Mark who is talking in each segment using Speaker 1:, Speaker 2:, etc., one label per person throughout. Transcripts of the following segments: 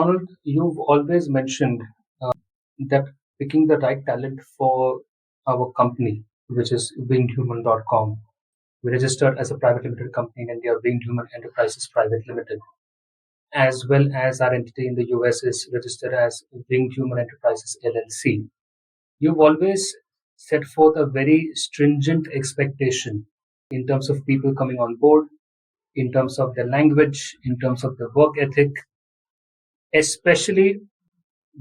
Speaker 1: Ronald, you've always mentioned that picking the right talent for our company, which is wingedhuman.com. We registered as a private limited company in India, Winged Human Enterprises Private Limited, as well as our entity in the US is registered as Winged Human Enterprises LLC. You've always set forth a very stringent expectation in terms of people coming on board, in terms of their language, in terms of their work ethic, especially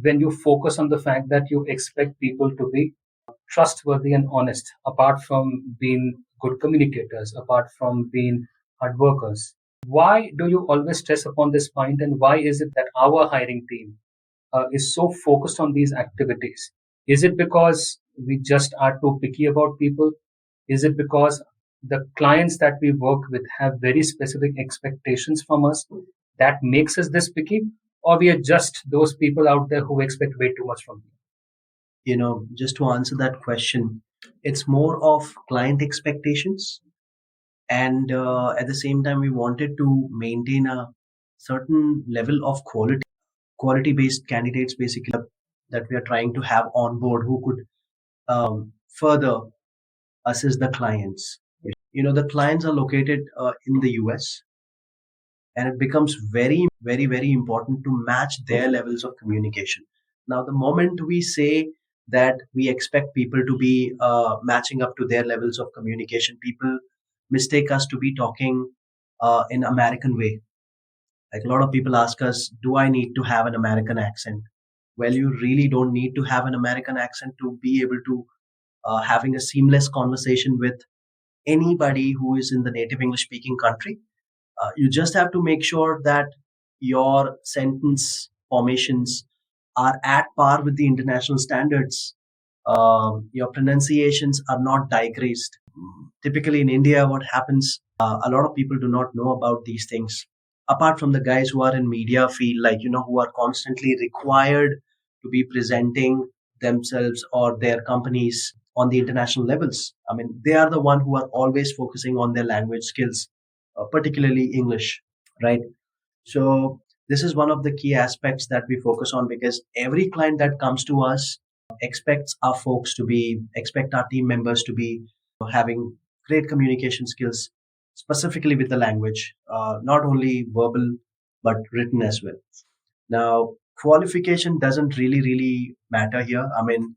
Speaker 1: when you focus on the fact that you expect people to be trustworthy and honest, apart from being good communicators, apart from being hard workers. Why do you always stress upon this point, and why is it that our hiring team is so focused on these activities? Is it because we just are too picky about people? Is it because the clients that we work with have very specific expectations from us that makes us this picky? Or we are just those people out there who expect way too much from
Speaker 2: Just to answer that question, it's more of client expectations. And at the same time, we wanted to maintain a certain level of quality based candidates, basically, that we are trying to have on board who could further assist the clients. The clients are located in the US, and it becomes very, very, very important to match their levels of communication. Now, the moment we say that we expect people to be matching up to their levels of communication, people mistake us to be talking in American way. Like, a lot of people ask us, do I need to have an American accent? Well, you really don't need to have an American accent to be able to having a seamless conversation with anybody who is in the native English speaking country. You just have to make sure that your sentence formations are at par with the international standards. Your pronunciations are not digressed. Typically in India, what happens, a lot of people do not know about these things. Apart from the guys who are in media field, who are constantly required to be presenting themselves or their companies on the international levels. I mean, they are the one who are always focusing on their language skills, particularly English, right? So this is one of the key aspects that we focus on, because every client that comes to us expect our team members to be having great communication skills, specifically with the language, not only verbal but written as well. Now, qualification doesn't really matter here. I mean,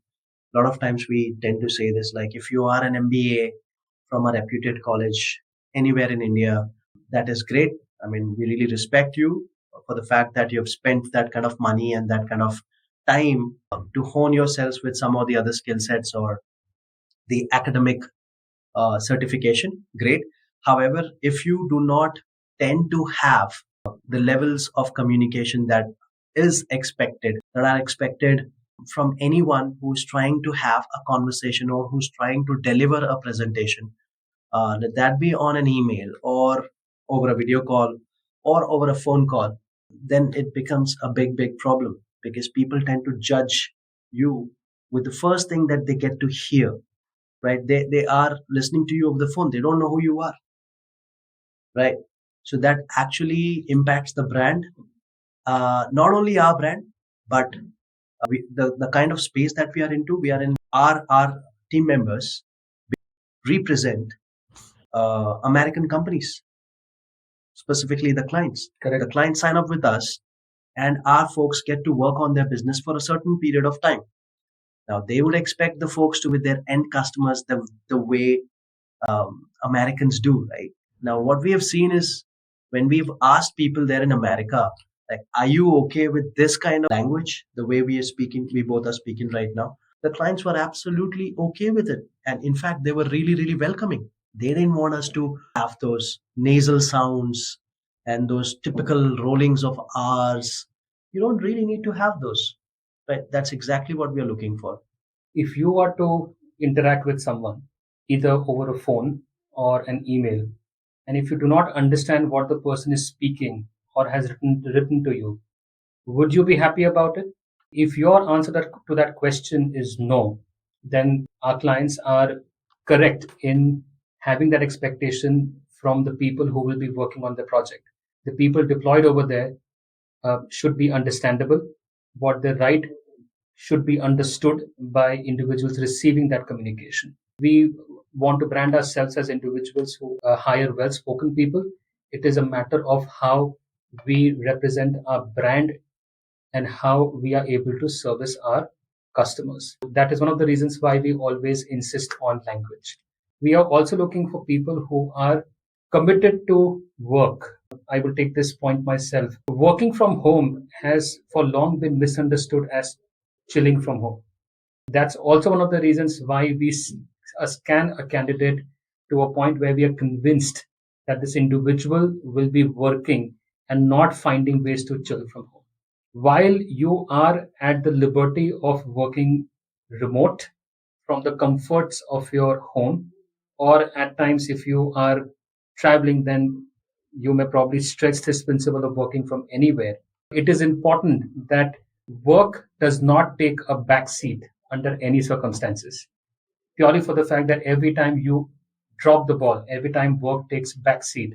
Speaker 2: a lot of times we tend to say this, like, if you are an MBA from a reputed college anywhere in India, that is great. I mean, we really respect you for the fact that you have spent that kind of money and that kind of time to hone yourselves with some of the other skill sets or the academic certification. Great. However, if you do not tend to have the levels of communication that are expected from anyone who's trying to have a conversation or who's trying to deliver a presentation, let that be on an email or over a video call or over a phone call, then it becomes a big problem, because people tend to judge you with the first thing that they get to hear, right? They are listening to you over the phone. They don't know who you are, right? So that actually impacts the brand, not only our brand, but the kind of space that we are into. We are in our team members represent American companies, specifically the clients.
Speaker 1: Correct.
Speaker 2: The clients sign up with us, and our folks get to work on their business for a certain period of time. Now, they would expect the folks to be their end customers the way Americans do, right? Now, what we have seen is, when we've asked people there in America, like, are you okay with this kind of language, the way we both are speaking right now? The clients were absolutely okay with it. And in fact, they were really welcoming. They didn't want us to have those nasal sounds and those typical rollings of R's. You don't really need to have those, right? That's exactly what we are looking for.
Speaker 1: If you are to interact with someone, either over a phone or an email, and if you do not understand what the person is speaking or has written to you, would you be happy about it? If your answer to that question is no, then our clients are correct in having that expectation from the people who will be working on the project. The people deployed over there should be understandable, what they write should be understood by individuals receiving that communication. We want to brand ourselves as individuals who hire well spoken people. It is a matter of how we represent our brand and how we are able to service our customers. That is one of the reasons why we always insist on language. We are also looking for people who are committed to work. I will take this point myself. Working from home has for long been misunderstood as chilling from home. That's also one of the reasons why we scan a candidate to a point where we are convinced that this individual will be working and not finding ways to chill from home. While you are at the liberty of working remote from the comforts of your home, or at times if you are traveling, then you may probably stretch this principle of working from anywhere. It is important that work does not take a backseat under any circumstances, purely for the fact that every time you drop the ball, every time work takes backseat,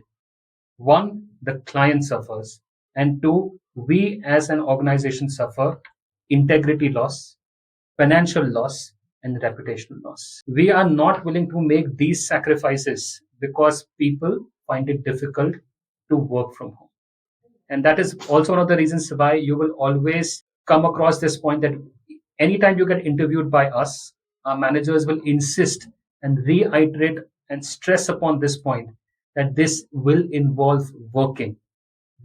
Speaker 1: one, the client suffers, and two, we as an organization suffer integrity loss, financial loss, and reputational loss. We are not willing to make these sacrifices because people find it difficult to work from home. And that is also one of the reasons why you will always come across this point that anytime you get interviewed by us, our managers will insist and reiterate and stress upon this point that this will involve working.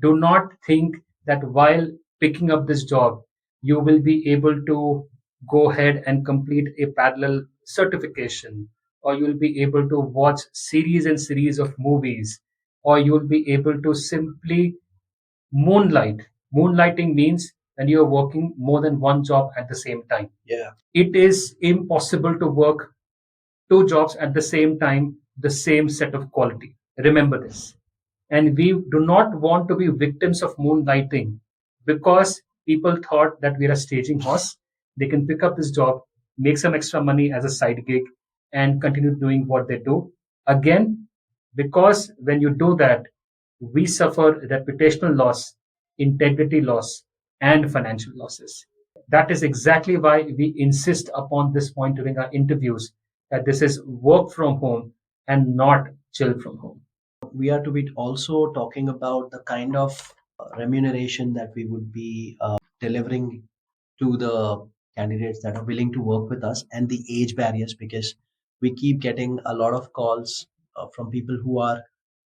Speaker 1: Do not think that while picking up this job, you will be able to go ahead and complete a parallel certification, or you'll be able to watch series and series of movies, or you'll be able to simply moonlight. Moonlighting means when you're working more than one job at the same time.
Speaker 2: Yeah.
Speaker 1: It is impossible to work two jobs at the same time, the same set of quality. Remember this. And we do not want to be victims of moonlighting because people thought that we are a staging horse. They can pick up this job, make some extra money as a side gig, and continue doing what they do. Again, because when you do that, we suffer reputational loss, integrity loss, and financial losses. That is exactly why we insist upon this point during our interviews that this is work from home and not chill from home.
Speaker 2: We are to be also talking about the kind of remuneration that we would be delivering to the candidates that are willing to work with us, and the age barriers, because we keep getting a lot of calls from people who are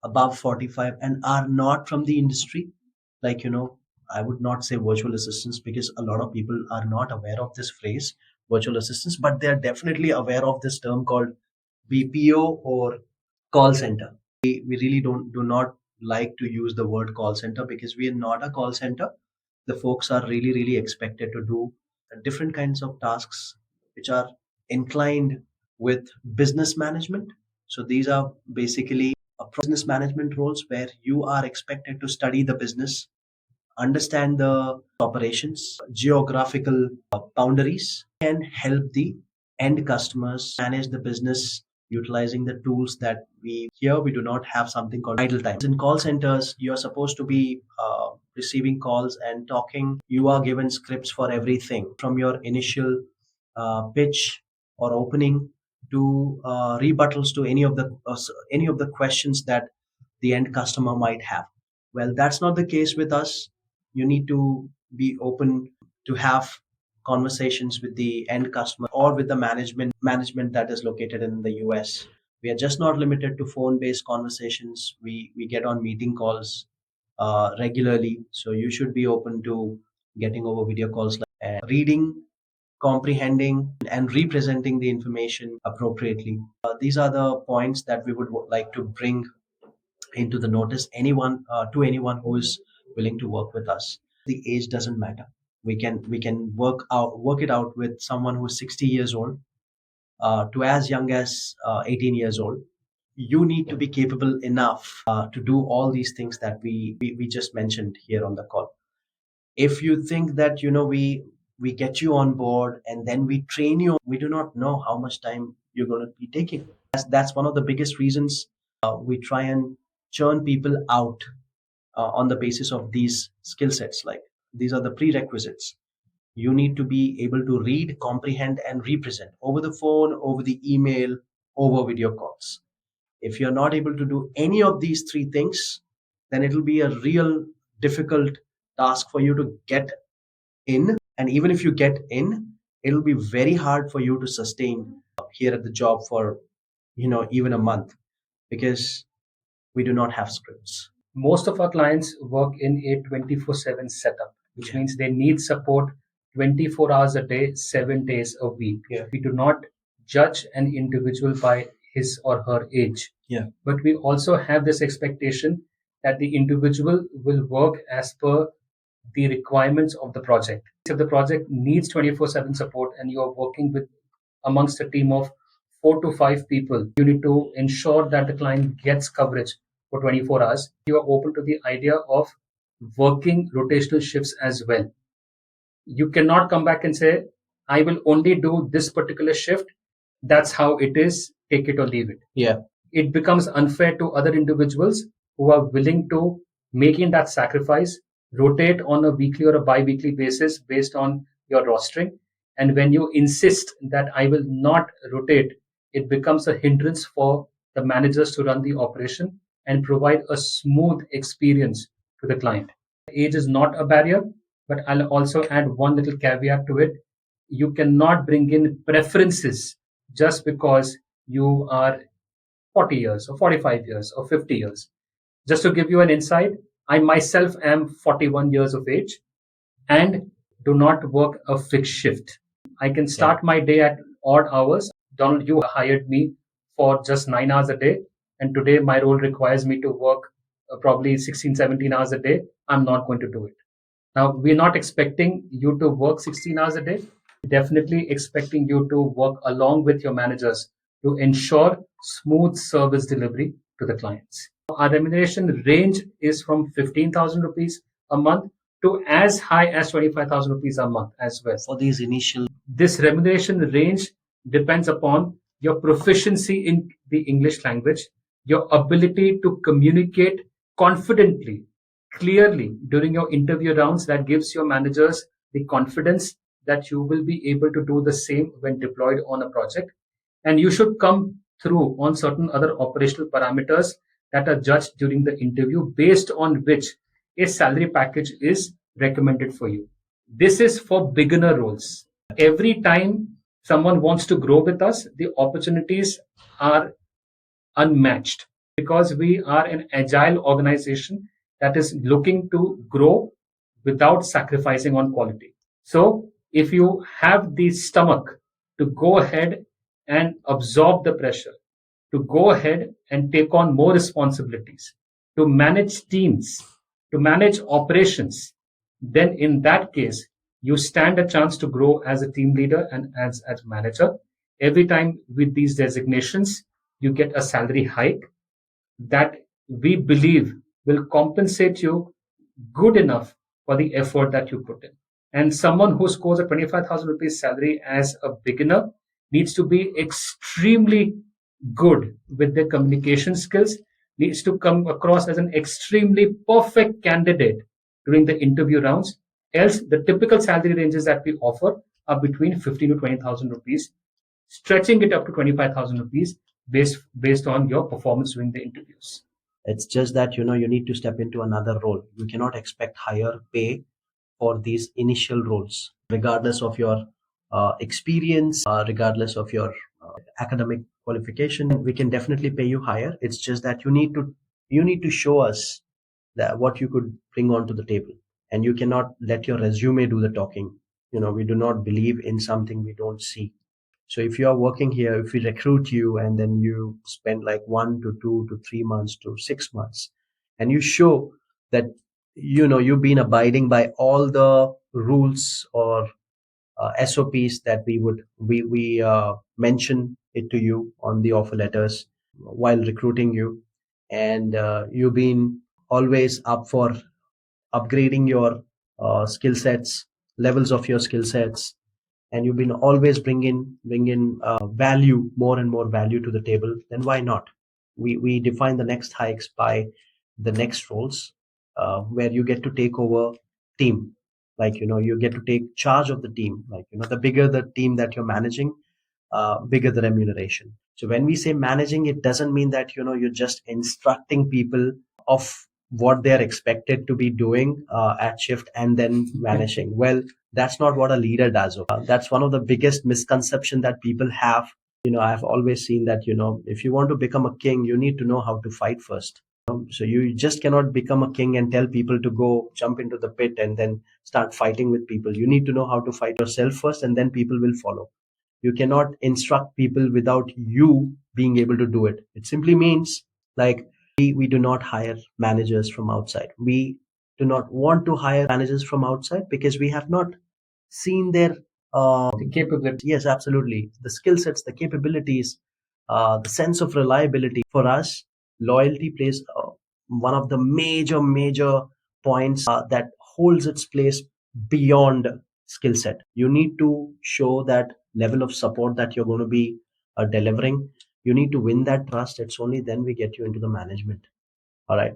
Speaker 2: above 45 and are not from the industry. Like, I would not say virtual assistants because a lot of people are not aware of this phrase, virtual assistants, but they are definitely aware of this term called BPO or call center. We really do not like to use the word call center because we are not a call center. The folks are really expected to do different kinds of tasks which are inclined with business management. So these are basically business management roles where you are expected to study the business, understand the operations, geographical boundaries, and help the end customers manage the business utilizing the tools that we do not have something called idle time. In call centers, you're supposed to be receiving calls and talking. You are given scripts for everything from your initial pitch or opening to rebuttals to any of the questions that the end customer might have. Well, that's not the case with us. You need to be open to have conversations with the end customer or with the management that is located in the US. We are just not limited to phone based conversations. We get on meeting calls regularly, so you should be open to getting over video calls, like reading, comprehending, and representing the information appropriately. These are the points that we would like to bring into the notice anyone to anyone who is willing to work with us. The age doesn't matter. We can work it out with someone who is 60 years old to as young as 18 years old. You need to be capable enough to do all these things that we just mentioned here on the call. If you think that we get you on board and then we train you, we do not know how much time you're going to be taking. That's one of the biggest reasons we try and churn people out on the basis of these skill sets. Like, these are the prerequisites. You need to be able to read, comprehend, and represent over the phone, over the email, over video calls. If you're not able to do any of these three things, then it'll be a real difficult task for you to get in. And even if you get in, it'll be very hard for you to sustain here at the job for, even a month, because we do not have scripts.
Speaker 1: Most of our clients work in a 24/7 setup, which
Speaker 2: Yeah.
Speaker 1: means they need support 24 hours a day, 7 days a week.
Speaker 2: Yeah.
Speaker 1: We do not judge an individual by his or her age,
Speaker 2: Yeah.
Speaker 1: but we also have this expectation that the individual will work as per the requirements of the project. If the project needs 24/7 support and you are working with amongst a team of 4 to 5 people, you need to ensure that the client gets coverage for 24 hours. You are open to the idea of working rotational shifts as well. You cannot come back and say, I will only do this particular shift. That's how it is. Take it or leave it.
Speaker 2: Yeah.
Speaker 1: It becomes unfair to other individuals who are willing to making that sacrifice, rotate on a weekly or a bi-weekly basis based on your rostering. And when you insist that I will not rotate, it becomes a hindrance for the managers to run the operation and provide a smooth experience to the client. Age is not a barrier, but I'll also add one little caveat to it. You cannot bring in preferences just because you are 40 years or 45 years or 50 years. Just to give you an insight, I myself am 41 years of age and do not work a fixed shift. I can start my day at odd hours. Donald, you hired me for just 9 hours a day. And today my role requires me to work probably 16, 17 hours a day. I'm not going to do it. Now, we're not expecting you to work 16 hours a day. Definitely expecting you to work along with your managers to ensure smooth service delivery to the clients. Our remuneration range is from 15,000 rupees a month to as high as 25,000 rupees a month as well.
Speaker 2: For these initial,
Speaker 1: This remuneration range depends upon your proficiency in the English language, your ability to communicate confidently, clearly during your interview rounds. That gives your managers the confidence that you will be able to do the same when deployed on a project. And you should come through on certain other operational parameters that are judged during the interview, based on which a salary package is recommended for you. This is for beginner roles. Every time someone wants to grow with us, the opportunities are unmatched because we are an agile organization that is looking to grow without sacrificing on quality. So, if you have the stomach to go ahead and absorb the pressure, to go ahead and take on more responsibilities, to manage teams, to manage operations, then in that case, you stand a chance to grow as a team leader and as manager. Every time with these designations, you get a salary hike that we believe will compensate you good enough for the effort that you put in. And someone who scores a 25,000 rupees salary as a beginner needs to be extremely good with their communication skills, needs to come across as an extremely perfect candidate during the interview rounds. Else, the typical salary ranges that we offer are between 15 to 20,000 rupees, stretching it up to 25,000 rupees based on your performance during the interviews.
Speaker 2: it's just that, you need to step into another role. You cannot expect higher pay for these initial roles, regardless of your experience, regardless of your academic qualification. We can definitely pay you higher. It's just that you need to show us that what you could bring onto the table, and you cannot let your resume do the talking. We do not believe in something we don't see. So if you are working here, if we recruit you and then you spend like 1 to 2 to 3 months to 6 months, and you show that you've been abiding by all the rules or SOPs that we mention it to you on the offer letters while recruiting you, and you've been always up for upgrading your skill sets, levels of your skill sets, and you've been always bringing value, more and more value to the table, then why not? We define the next hikes by the next roles. where you get to take over team. Like, you get to take charge of the team. Like, the bigger the team that you're managing, bigger the remuneration. So when we say managing, it doesn't mean that, you're just instructing people of what they're expected to be doing at shift and then vanishing. Well, that's not what a leader does. That's one of the biggest misconception that people have. I've always seen that, if you want to become a king, you need to know how to fight first. So you just cannot become a king and tell people to go jump into the pit and then start fighting with people. You need to know how to fight yourself first, and then people will follow. You cannot instruct people without you being able to do it. It simply means, like, we do not hire managers from outside. We do not want to hire managers from outside because we have not seen their
Speaker 1: The capability.
Speaker 2: yes, absolutely, the skill sets, the capabilities, the sense of reliability. For us, loyalty plays one of the major points that holds its place beyond skill set. You need to show that level of support that you're going to be delivering. You need to win that trust. It's only then we get you into the management. All right.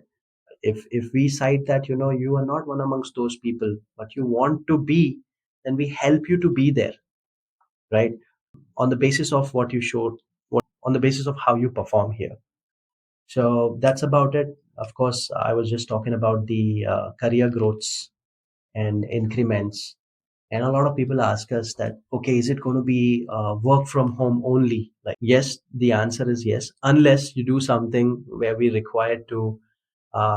Speaker 2: If we cite that, you are not one amongst those people, but you want to be, then we help you to be there, right? On the basis of what you showed, on the basis of how you perform here. So that's about it. Of course, I was just talking about the career growths and increments. And a lot of people ask us that, okay, is it going to be work from home only? Like, yes, the answer is yes, unless you do something where we require to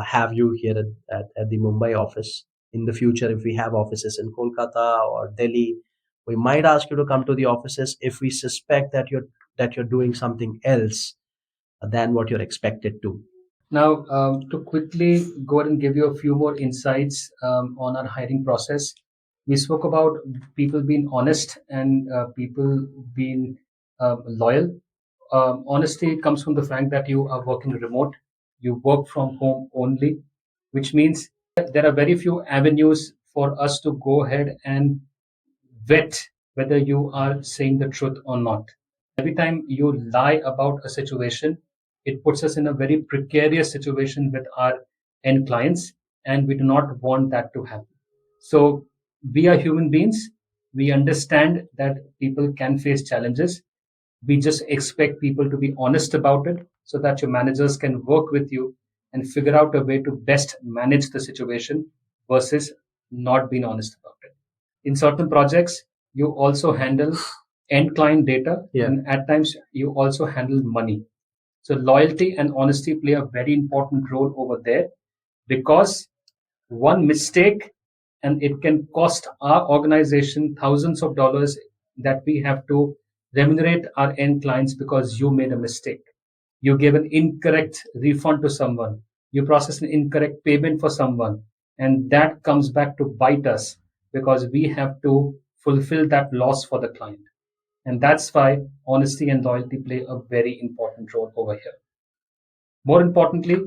Speaker 2: have you here at the Mumbai office. In the future, if we have offices in Kolkata or Delhi, we might ask you to come to the offices if we suspect that you're doing something else than what you're expected to.
Speaker 1: Now, to quickly go ahead and give you a few more insights on our hiring process, we spoke about people being honest and people being loyal. Honesty comes from the fact that you are working remote, you work from home only, which means there are very few avenues for us to go ahead and vet whether you are saying the truth or not. Every time you lie about a situation, it puts us in a very precarious situation with our end clients, and we do not want that to happen. So, we are human beings. We understand that people can face challenges. We just expect people to be honest about it so that your managers can work with you and figure out a way to best manage the situation versus not being honest about it. In certain projects, you also handle end client data,
Speaker 2: Yeah.
Speaker 1: and at times you also handle money. So loyalty and honesty play a very important role over there, because one mistake and it can cost our organization thousands of dollars that we have to remunerate our end clients because you made a mistake. You gave an incorrect refund to someone, you processed an incorrect payment for someone, and that comes back to bite us because we have to fulfill that loss for the client. And that's why honesty and loyalty play a very important role over here. More importantly,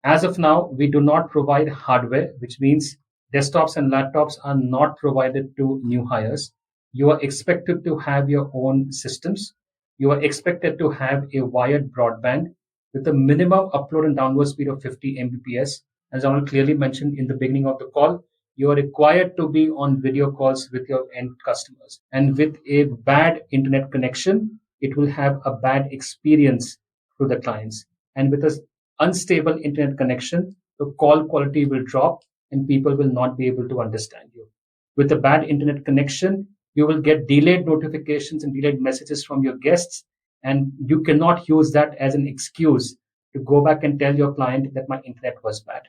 Speaker 1: as of now, we do not provide hardware, which means desktops and laptops are not provided to new hires. You are expected to have your own systems. You are expected to have a wired broadband with a minimum upload and download speed of 50 Mbps. As I clearly mentioned in the beginning of the call, you are required to be on video calls with your end customers. And with a bad internet connection, it will have a bad experience to the clients. And with an unstable internet connection, the call quality will drop and people will not be able to understand you. With a bad internet connection, you will get delayed notifications and delayed messages from your guests, and you cannot use that as an excuse to go back and tell your client that my internet was bad.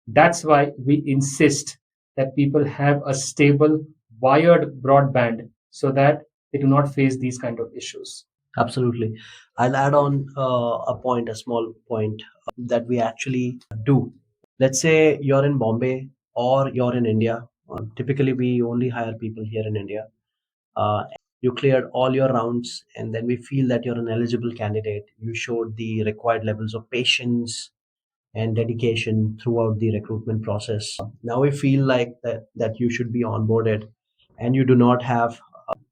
Speaker 1: That's why we insist that people have a stable wired broadband so that they do not face these kind of issues.
Speaker 2: Absolutely. I'll add on a small point that we actually do. Let's say you're in Bombay or you're in India. Typically, we only hire people here in India. You cleared all your rounds, and then we feel that you're an eligible candidate. You showed the required levels of patience and dedication throughout the recruitment process. Now we feel like that you should be onboarded, and you do not have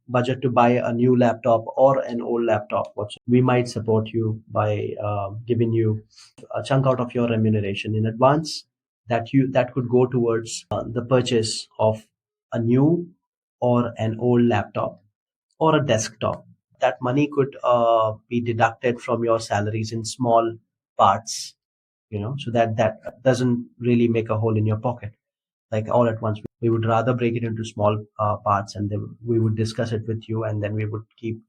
Speaker 2: budget to buy a new laptop or an old laptop. We might support you by giving you a chunk out of your remuneration in advance. that could go towards the purchase of a new or an old laptop or a desktop. That money could be deducted from your salaries in small parts, so that doesn't really make a hole in your pocket like all at once. We would rather break it into small parts, and then we would discuss it with you, and then we would keep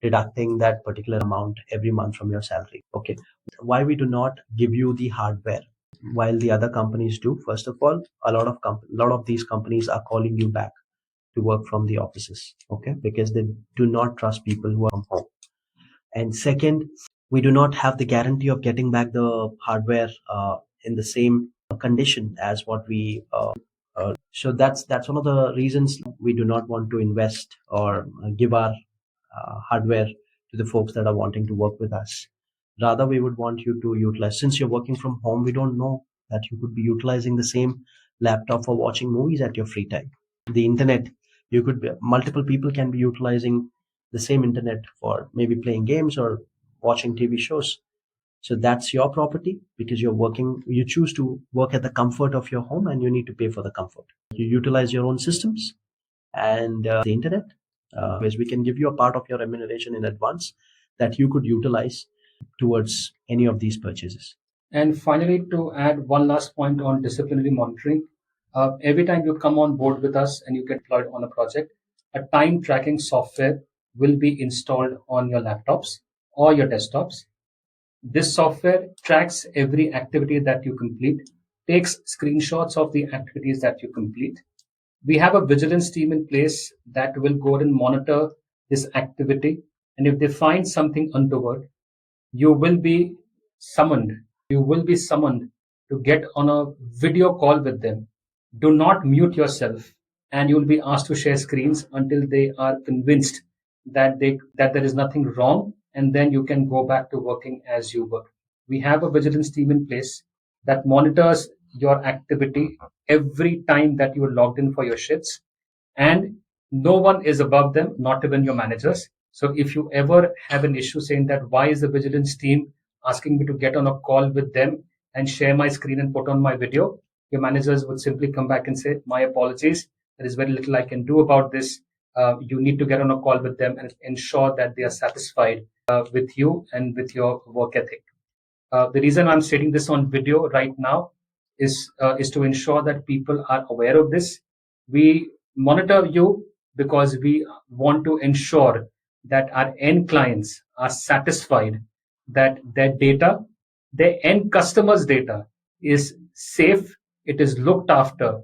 Speaker 2: deducting that particular amount every month from your salary. Okay. Why we do not give you the hardware while the other companies do? First of all, a lot of these companies are calling you back to work from the offices, okay, because they do not trust people who are from home. And second, we do not have the guarantee of getting back the hardware in the same condition as what we so that's one of the reasons we do not want to invest or give our hardware to the folks that are wanting to work with us. Rather, we would want you to utilize, since you're working from home, we don't know that you could be utilizing the same laptop for watching movies at your free time. The internet, multiple people can be utilizing the same internet for maybe playing games or watching TV shows. So that's your property because you choose to work at the comfort of your home and you need to pay for the comfort. You utilize your own systems and the internet. Whereas we can give you a part of your remuneration in advance that you could utilize towards any of these purchases.
Speaker 1: And finally, to add one last point on disciplinary monitoring, every time you come on board with us and you get deployed on a project, a time tracking software will be installed on your laptops or your desktops. This software tracks every activity that you complete, takes screenshots of the activities that you complete. We have a vigilance team in place that will go and monitor this activity. And if they find something untoward, you will be summoned. You will be summoned to get on a video call with them. Do not mute yourself, and you will be asked to share screens until they are convinced that there is nothing wrong, and then you can go back to working as you were. We have a vigilance team in place that monitors your activity every time that you are logged in for your shifts, and no one is above them, not even your managers. So if you ever have an issue saying that why is the vigilance team asking me to get on a call with them and share my screen and put on my video, your managers would simply come back and say, my apologies, there is very little I can do about this. You need to get on a call with them and ensure that they are satisfied with you and with your work ethic. The reason I'm stating this on video right now is to ensure that people are aware of this. We monitor you because we want to ensure that our end clients are satisfied that their data, their end customers' data, is safe, it is looked after,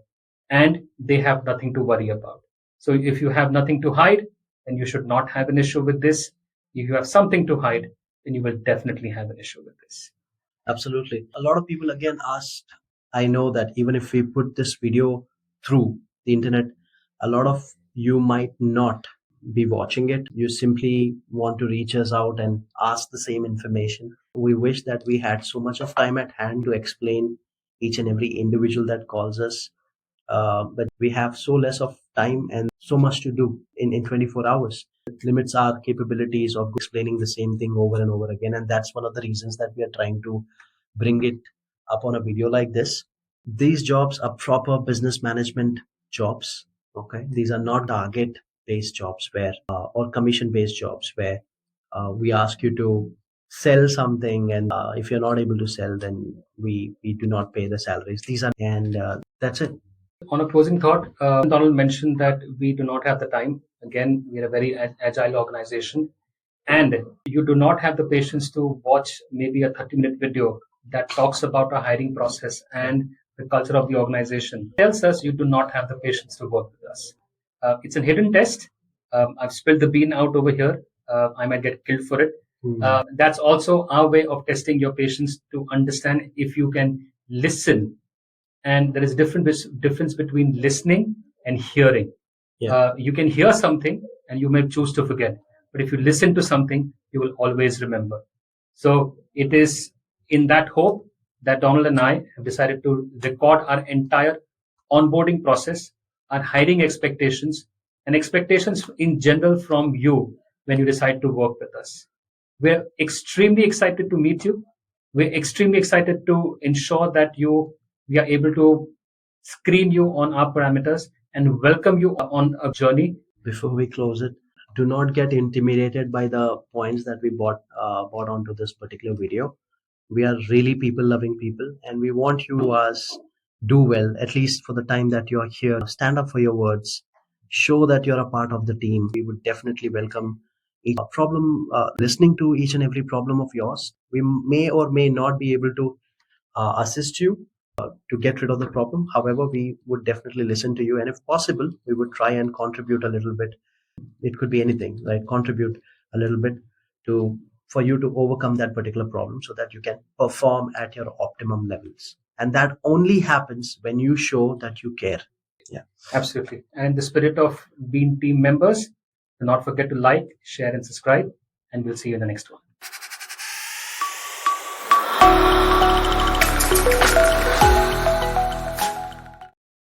Speaker 1: and they have nothing to worry about. So if you have nothing to hide, then you should not have an issue with this. If you have something to hide, then you will definitely have an issue with this.
Speaker 2: Absolutely. A lot of people again asked, I know that even if we put this video through the internet, a lot of you might not be watching it. You simply want to reach us out and ask the same information. We wish that we had so much of time at hand to explain each and every individual that calls us. But we have so less of time and so much to do in 24 hours. It limits our capabilities of explaining the same thing over and over again. And that's one of the reasons that we are trying to bring it up on a video like this. These jobs are proper business management jobs. Okay. These are not target based jobs or commission based jobs where we ask you to sell something, and if you're not able to sell, then we do not pay the salaries. And that's it.
Speaker 1: On a closing thought, Donald mentioned that we do not have the time. Again, we are a very agile organization, and you do not have the patience to watch maybe a 30-minute video that talks about a hiring process and the culture of the organization. It tells us you do not have the patience to work with us. It's a hidden test. I've spilled the bean out over here. I might get killed for it. That's also our way of testing your patience to understand if you can listen, and there is difference between listening and hearing. You can hear something and you may choose to forget, but if you listen to something, you will always remember. So it is in that hope that Donald and I have decided to record our entire onboarding process, our hiring expectations, and expectations in general from you when you decide to work with us. We're extremely excited to meet you. We're extremely excited to ensure that you We are able to screen you on our parameters and welcome you on a journey.
Speaker 2: Before we close it, do not get intimidated by the points that we brought onto this particular video. We are really people loving people, and we want you to us do well, at least for the time that you are here. Stand up for your words, show that you're a part of the team. We would definitely welcome each problem, listening to each and every problem of yours. We may or may not be able to assist you to get rid of the problem. However, we would definitely listen to you, and if possible, we would try and contribute a little bit. It could be anything, right? Contribute a little bit to for you to overcome that particular problem, so that you can perform at your optimum levels. And that only happens when you show that you care. Yeah.
Speaker 1: Absolutely. And the spirit of being team members, do not forget to like, share, and subscribe. And we'll see you in the next one.